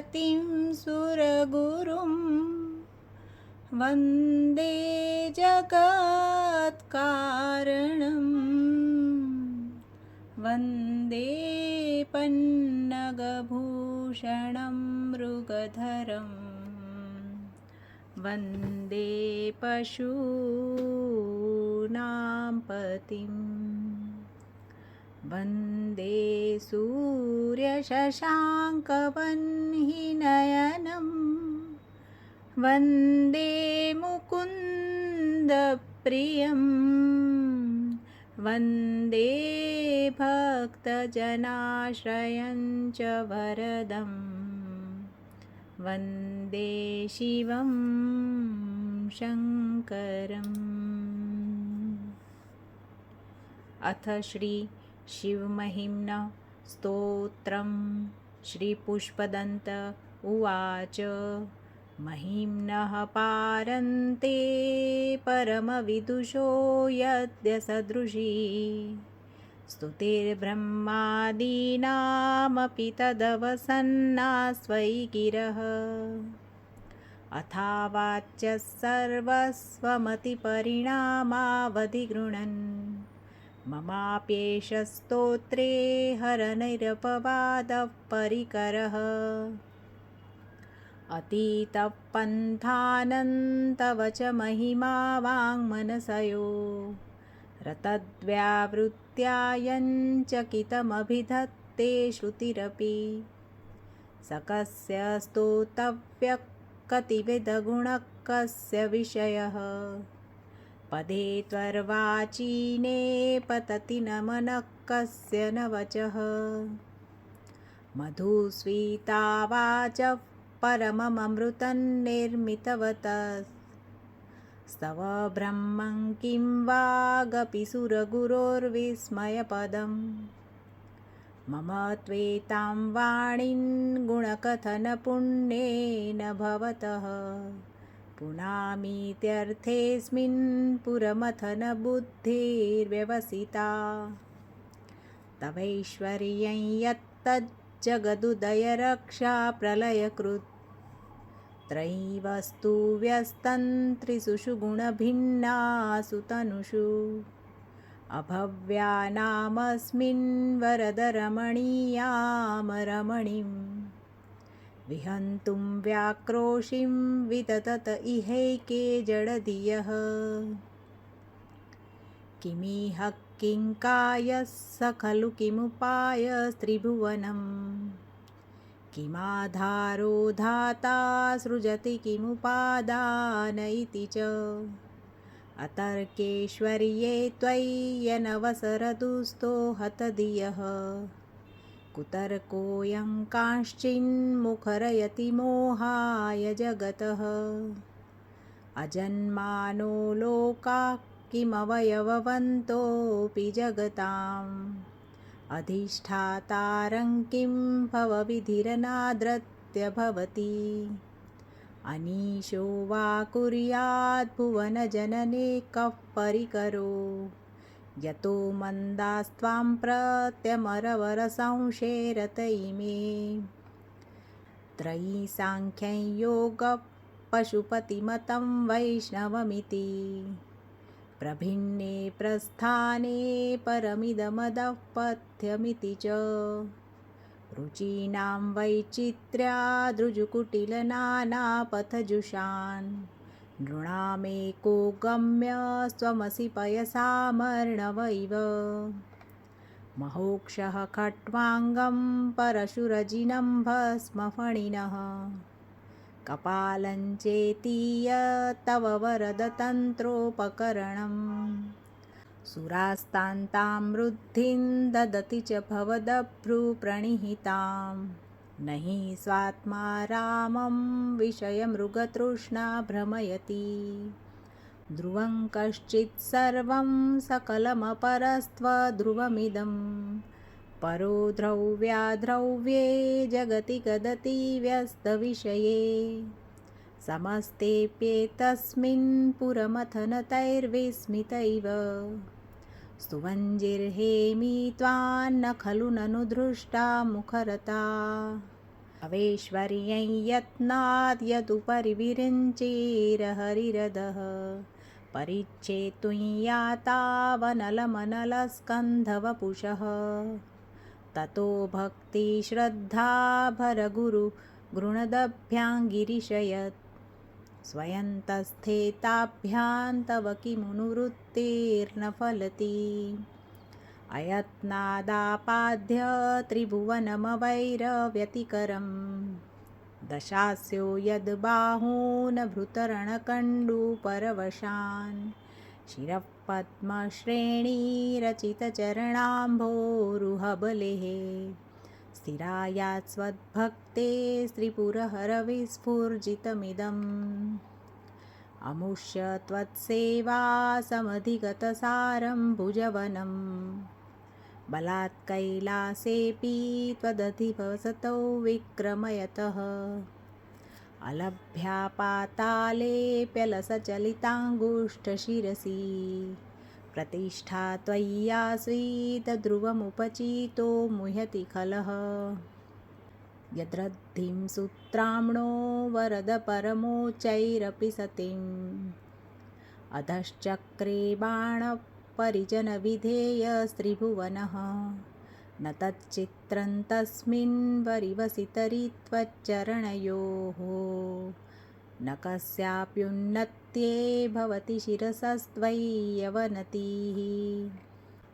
पतिं सुरगुरुं वन्दे जगत्कारणं वन्दे पन्नगभूषणं मृगधरं वन्दे पशूनां पतिम् वन्दे सूर्यशशाङ्कवह्निनयनं वन्दे मुकुन्दप्रियं वन्दे भक्तजनाश्रयं च वरदं वन्दे शिवं शङ्करम्। अथ श्री शिवमहिम्न स्तोत्रं श्रीपुष्पदन्त उवाच। महिम्नः पारन्ते परमविदुषो यद्य सदृशी स्तुतिर्ब्रह्मादीनामपि तदवसन्नास्वयि गिरः अथावाच्यः सर्वस्वमतिपरिणामावधिगृणन् ममाप्येष स्तोत्रे हरनिरपवादः परिकरः अतीतः पन्थानन्तव च महिमा वाङ्मनसयो रतद्व्यावृत्यायञ्चकितमभिधत्ते श्रुतिरपि सकस्य स्तोतव्यः कतिविधगुणः कस्य विषयः पदे त्वर्वाचीने पतति न मनः कस्य न वचः मधुस्वीता वाचः परमममृतं निर्मितवतस्तव ब्रह्मं किं वागपि सुरगुरोर्विस्मयपदम् मम त्वेतां वाणीं गुणकथनपुण्येन भवतः पुनामीत्यर्थेऽस्मिन् पुरमथनबुद्धिर्व्यवसिता तवैश्वर्यं यत्तज्जगदुदयरक्षाप्रलयकृत् त्रयीवस्तु व्यस्तन्त्रिषु गुणभिन्नासु तनुषु अभव्यानामस्मिन् वरदरमणीयां रमणीं विहन्तुं व्याक्रोशिं विततत इहैके जडधियः किमिह किङ्कायः स खलु किमुपायस्त्रिभुवनं किमाधारो धाता सृजति किमुपादान इति च अतर्केश्वर्ये त्वय्यनवसरदुस्तो हतधियः कुतर्कोऽयं कांश्चिन्मुखरयति मोहाय जगतः अजन्मानो लोकाः किमवयववन्तोऽपि जगताम् अधिष्ठातारं किं भवविधिरनादृत्य भवति अनीशो वा कुर्याद् भुवनजनने कः परिकरो यतो मन्दास्त्वां प्रत्यमरवरसंशेरत इमे त्रयी साङ्ख्यं योगः पशुपतिमतं वैष्णवमिति प्रभिन्ने प्रस्थाने परमिदमदः पथ्यमिति च रुचीनां वैचित्र्यादृजुकुटिलनानापथजुषान् नृणामेको गम्य स्वमसि पयसामर्णव इव महोक्षः खट्वाङ्गं परशुरजिनं भस्मफणिनः कपालञ्चेतीय तव वरदतन्त्रोपकरणम् सुरास्तान्तां वृद्धिं ददति च भवदभ्रुप्रणिहितां न हि स्वात्मा रामं विषयमृगतृष्णा भ्रमयति ध्रुवं कश्चित् सर्वं सकलमपरस्त्वध्रुवमिदं परो द्रव्याद्रव्ये जगति गदति व्यस्तविषये समस्तेऽप्येतस्मिन् पुरमथनतैर्विस्मित इव स्तुवञ्जिर्हेमि त्वान्न खलु ननु दृष्टा मुखरता अवेश्वर्यं यत्नाद् यदुपरि विरिञ्चिरहरिरदः परिच्छेतुं यातावनलमनलस्कन्धवपुषः ततो भक्तिश्रद्धा भरगुरुगृणदभ्यां गिरिशयत् स्वयं तस्थेताभ्यां तव किमुनुवृत्तिर्न फलति अयत्नादापाद्य त्रिभुवनमवैरव्यतिकरम् दशास्यो यद्बाहून् भृतरणकण्डूपरवशान् शिरः पद्मश्रेणीरचितचरणाम्भोरुहबलेः स्थिरायात् स्वद्भक्ते श्रीपुरहरविस्फुर्जितमिदम् अमुष्य त्वत्सेवा समधिगतसारं भुजवनम् बलात् कैलासेऽपि त्वदधिवसतौ विक्रमयतः अलभ्या पातालेऽप्यलसचलिताङ्गुष्ठशिरसि प्रतिष्ठा त्वय्यासीत ध्रुवमुपचितो मुह्यति खलः यद्रद्धिं सूत्राम्णो वरद परमोच्चैरपि सतीम् अधश्चक्रे बाणपरिजनविधेयस्त्रिभुवनः न तच्चित्रं तस्मिन् वरिवसितरि त्वच्चरणयोः न कस्याप्युन्नत्ये भवति शिरसस्त्वय्यवनतिः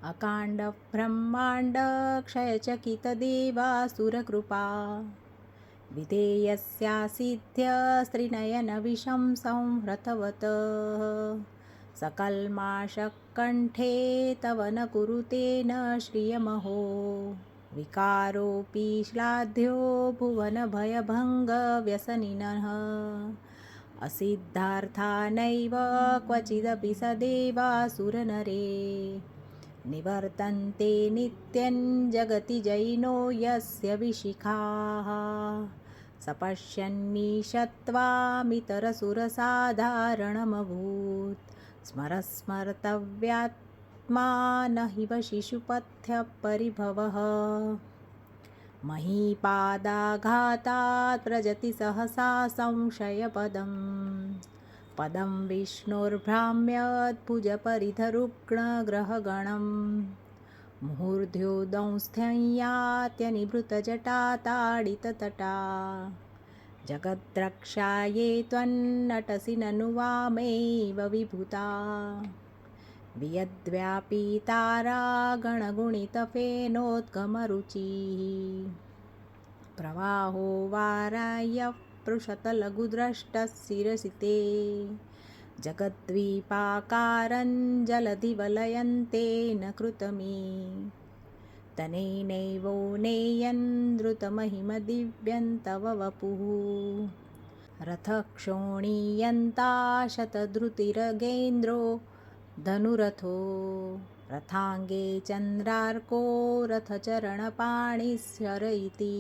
अकाण्डब्रह्माण्डक्षयचकितदेवासुरकृपा विधेयस्यासिद्ध्य स्त्रीनयनविषं संहृतवतः सकल्माषकण्ठे तव न कुरुते न श्रियमहो विकारोऽपि श्लाघ्यो भुवनभयभङ्गव्यसनिनः असिद्धार्था नैव क्वचिदपि स देवासुरनरे निवर्तन्ते नित्यं जगति जयिनो यस्य विशिखाः स पश्यन्नीशत्वामितरसुरसाधारणमभूत् स्मरस्मर्तव्यात्मा न हि शिशुपथ्यपरिभवः महीपादाघातात् व्रजति सहसा संशयपदम् पदं विष्णुर्भ्राम्यद्भुजपरिधरुग्णग्रहगणं मुहूर्ध्योदंस्थ्यं यात्यनिभृतजटाताडिततटा जगद्रक्षायै त्वन्नटसि ननु वामैव विभूता वियद्व्यापीतारागणगुणितफेनोद्गमरुचिः प्रवाहो वाराह्यः पृषतलघुद्रष्टशिरसि ते जगद्वीपाकारं जलधिवलयन्तेन कृतमी तनेनैवो नेयं द्रुतमहिमदिव्यं तव वपुः रथक्षोणीयन्ता शतधृतिरगेन्द्रो धनुरथो रथाङ्गे चन्द्रार्को रथचरणपाणिशर इति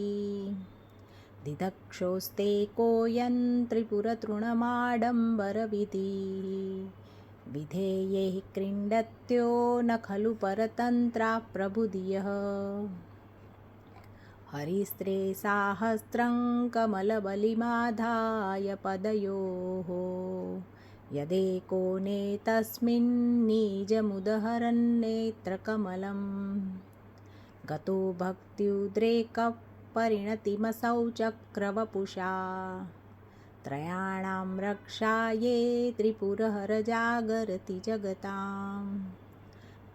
दिदक्षोस्ते कोऽयं त्रिपुरतृणमाडम्बरविधिः विधेयैः क्रीडत्यो न खलु परतन्त्राः प्रभुधियः हरिस्त्रे साहस्रं कमलबलिमाधाय पदयोः यदेको नेतस्मिन् निजमुदहरन्नेत्रकमलं गतो भक्त्युद्रेकः परिणतिमसौ चक्रवपुषा त्रयाणां रक्षायै त्रिपुरहरजागरति जगतां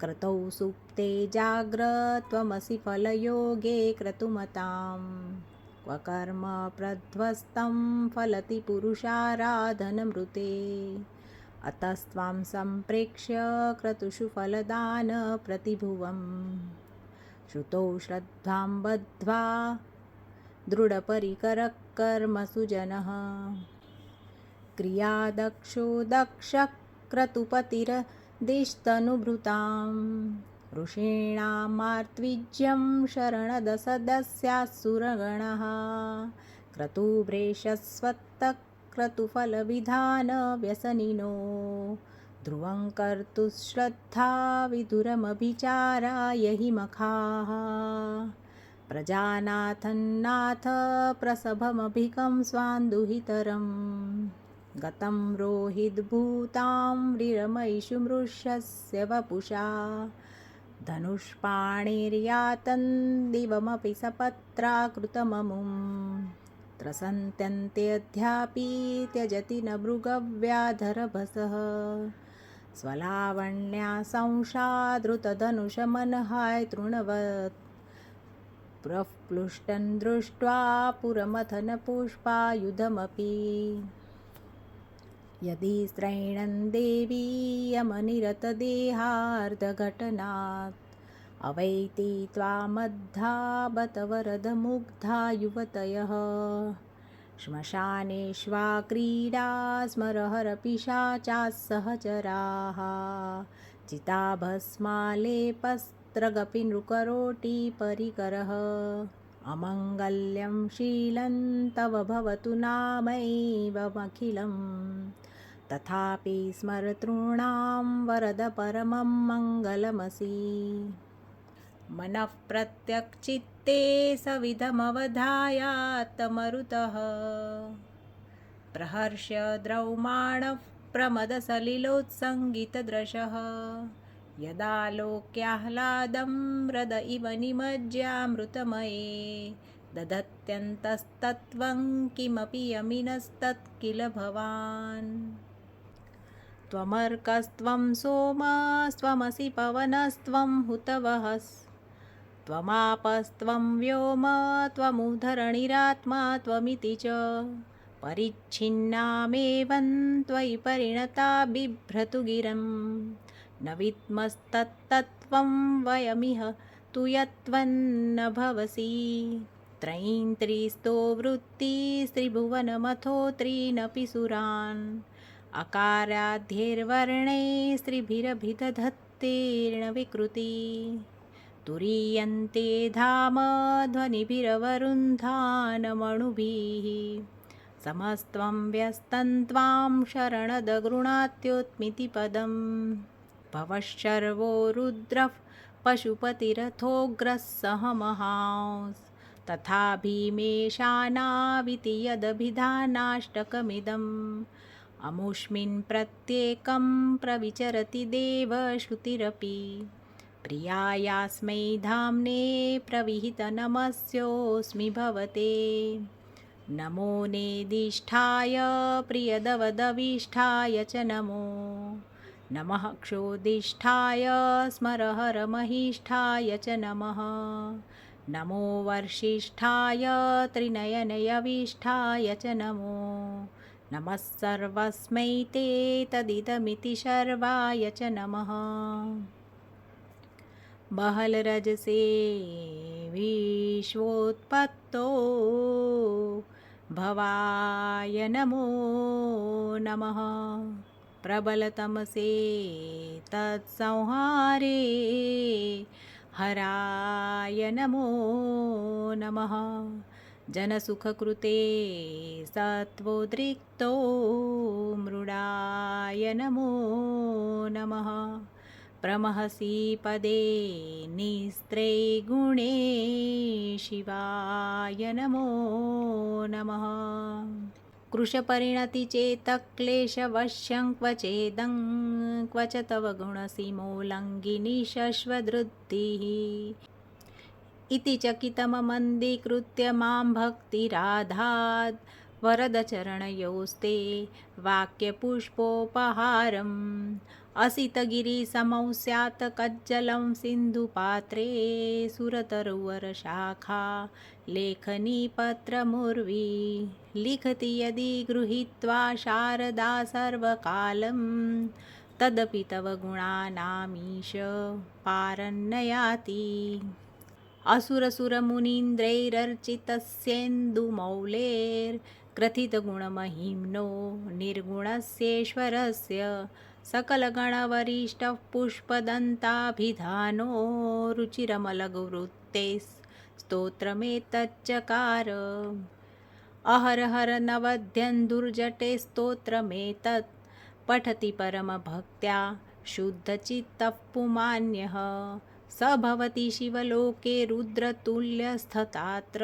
क्रतौ सुप्ते जाग्रत्वमसि फलयोगे क्रतुमतां क्व कर्म प्रध्वस्तं फलति पुरुषाराधनमृते अतस्त्वां सम्प्रेक्ष्य क्रतुषु फलदानप्रतिभुवम् श्रुतौ श्रद्धां बद्ध्वा दृढपरिकरः कर्मसु जनः क्रियादक्षो दक्षः क्रतुपतिरदिष्टनुभृतां ऋषीणामार्त्विज्यं शरणदसदस्यासुरगणः क्रतुभ्रेशस्वत्तः क्रतुफलविधानव्यसनिनो ध्रुवं कर्तुश्रद्धा विधुरमभिचाराय हि मखाः प्रजानाथन्नाथ प्रसभमभिकं स्वान्दुहितरं गतं रोहिद्भूतां मृषस्य वपुषा धनुष्पाणिर्यातं दिवमपि सपत्राकृतममुं त्रसन्त्यन्त्येऽद्यापि त्यजति न मृगव्याधरभसः स्वलावण्या संशाधृतधनुषमनहाय तृणवत् प्रप्लुष्टं दृष्ट्वा पुरमथनपुष्पायुधमपि यदि स्त्रैणं देवी यमनिरतदेहार्धघटनात् अवैति त्वामद्धा बत वरदमुग्धा युवतयः श्मशानेष्वा क्रीडा स्मरहरपिशाचाः सहचराः चिताभस्मालेपस्त्रगपि नृकरोटिपरिकरः अमङ्गल्यं शीलं तव भवतु नामैवमखिलं तथापि स्मरतॄणां वरद परमं मङ्गलमसि मनः प्रत्यक्चित्ते सविधमवधायात्तमरुतः प्रहर्ष्य द्रौमाणः प्रमदसलिलोत्सङ्गितदृशः यदालोक्याह्लादं हृद इव निमज्ज्यामृतमये दधत्यन्तस्तत्त्वं किमपि यमिनस्तत् किल भवान् त्वमर्कस्त्वं सोमस्त्वमसि पवनस्त्वं हुतवहस्त्वमापस्त्वं व्योम त्वमुधरणिरात्मा त्वमिति च परिच्छिन्नामेवं त्वयि परिणता बिभ्रतु गिरं न विद्मस्तत्तत्त्वं वयमिह तु यत्त्वन्न भवसि त्रयीं त्रिस्तो वृत्तिस्त्रिभुवनमथो त्रीनपि सुरान् अकाराद्यैर्वर्णे स्त्रिभिरभिदधत्तीर्ण विकृति तुरीयन्ते धाम ध्वनिभिरवरुन्धानमणुभिः समस्त्वं व्यस्तं त्वां शरणदगृणात्योत्मिति पदं भवश्शर्वो रुद्रः पशुपतिरथोग्रः सह महांस् तथा भीमेशानाविति यदभिधानाष्टकमिदम् अमुष्मिन् प्रत्येकं प्रविचरति देवश्रुतिरपि प्रियायास्मै धाम्ने प्रविहितनमस्योऽस्मि भवते नमो नेदिष्ठाय प्रियदवदविष्ठाय च नमो नमः क्षोदिष्ठाय स्मरहरमहिष्ठाय च नमः नमो वर्षिष्ठाय त्रिनयनयविष्ठाय च नमो नमः सर्वस्मै ते तदिदमिति शर्वाय च नमः बहलरजसे विश्वोत्पत्तो भवाय नमो नमः प्रबलतमसे तत्संहारे हराय नमो नमः जनसुखकृते सत्त्वोद्रिक्तो मृडाय नमो नमः प्रमहसि पदे निस्त्रे गुणे शिवाय नमो नमः कृशपरिणतिचेतक्लेशवश्यं क्वचेदं क्व च तव गुणसीमोल्लङ्घिनी शश्वदृद्धिः इति चकितममन्दीकृत्य मां भक्तिराधाद् वरदचरणयोस्ते वाक्यपुष्पोपहारम् असितगिरिसमौ स्यात् कज्जलं सिन्धुपात्रे सुरतरुवरशाखा लेखनीपत्रमुर्वी लिखति यदि गृहीत्वा शारदा सर्वकालं तदपि तव गुणानामीश पारन्नयाति असुरसुरमुनीन्द्रैरर्चितस्येन्दुमौलेर्ग्रथितगुणमहिम्नो निर्गुणस्येश्वरस्य सकलगणवरिष्ठः पुष्पदन्ताभिधानो रुचिरमलगवृत्तेस्तोत्रमेतच्चकार अहरहर नवध्यं दुर्जटे स्तोत्रमेतत् पठति परमभक्त्या शुद्धचित्तः पुमान्यः स भवति शिवलोके रुद्रतुल्यस्तथात्र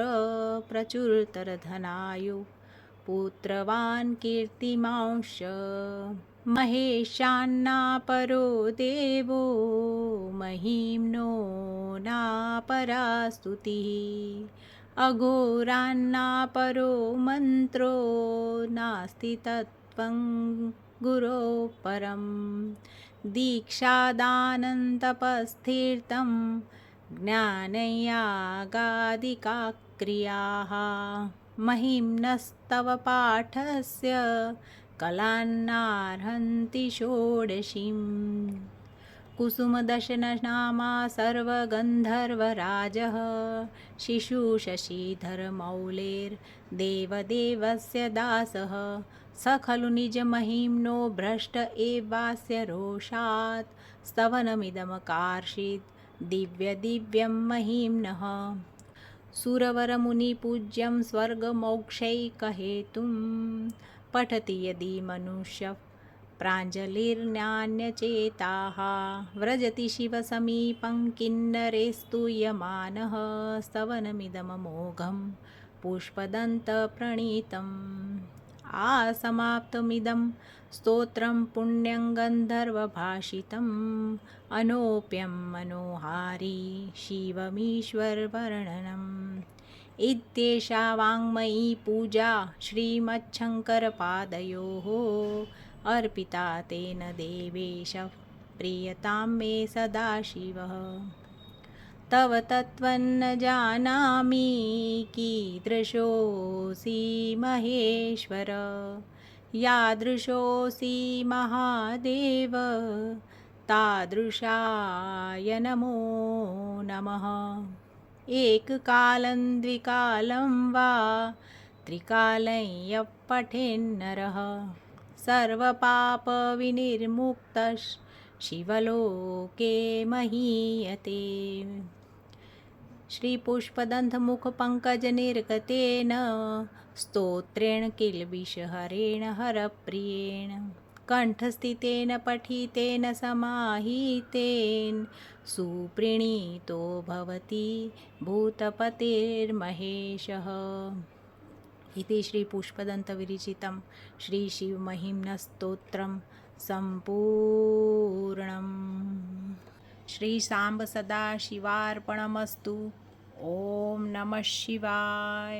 प्रचुरतरधनायु पुत्रवान् कीर्तिमांश महेशान्नापरो देवो महिम्नो नापरा स्तुतिः अघोरान्नापरो मन्त्रो नास्ति तत्त्वं गुरो परं दीक्षादानन्तपस्थिर्तं ज्ञानयागादिका क्रियाः महिम्नस्तव पाठस्य कलान्नार्हन्ति षोडशीम् कुसुमदशननामा सर्वगन्धर्वराजः शिशुशशीधरमौलेर्देवदेवस्य दासः स खलु निजमहिम्नो भ्रष्ट एवास्य रोषात् स्तवनमिदमकार्षीत् दिव्यदिव्यं महिम्नः सुरवरमुनिपूज्यं स्वर्गमोक्षैकहेतुं पठति यदि मनुष्यः प्राञ्जलिर्नान्यचेताः व्रजति शिवसमीपं किन्नरेस्तूयमानः स्तवनमिदममोघं पुष्पदन्तप्रणीतम् आसमाप्तमिदं स्तोत्रं पुण्यं गन्धर्वभाषितम् अनोप्यं मनोहारी शिवमीश्वरवर्णनम् इत्येषा वाङ्मयी पूजा श्रीमच्छङ्करपादयोः अर्पिता तेन देवेश प्रीयतां मे सदाशिवः तव तत्त्वन्न जानामि कीदृशोऽसि महेश्वर यादृशोऽसि महादेव तादृशाय नमो नमः एककालं द्विकालं वा त्रिकालं यः पठेन्नरः सर्वपापविनिर्मुक्तः शिवलोके महीयते श्रीपुष्पदन्तमुखपङ्कजनिर्गतेन स्तोत्रेण किल्बिषहरेण हरप्रियेण कण्ठस्थितेन पठितेन समाहितेन सुप्रीणीतो भवति भूतपतिर्महेशः इति श्रीपुष्पदन्तविरचितं श्रीशिवमहिम्नस्तोत्रं सम्पूर्णम् श्रीसाम्ब सदाशिवार्पणमस्तु। ॐ नमः शिवाय।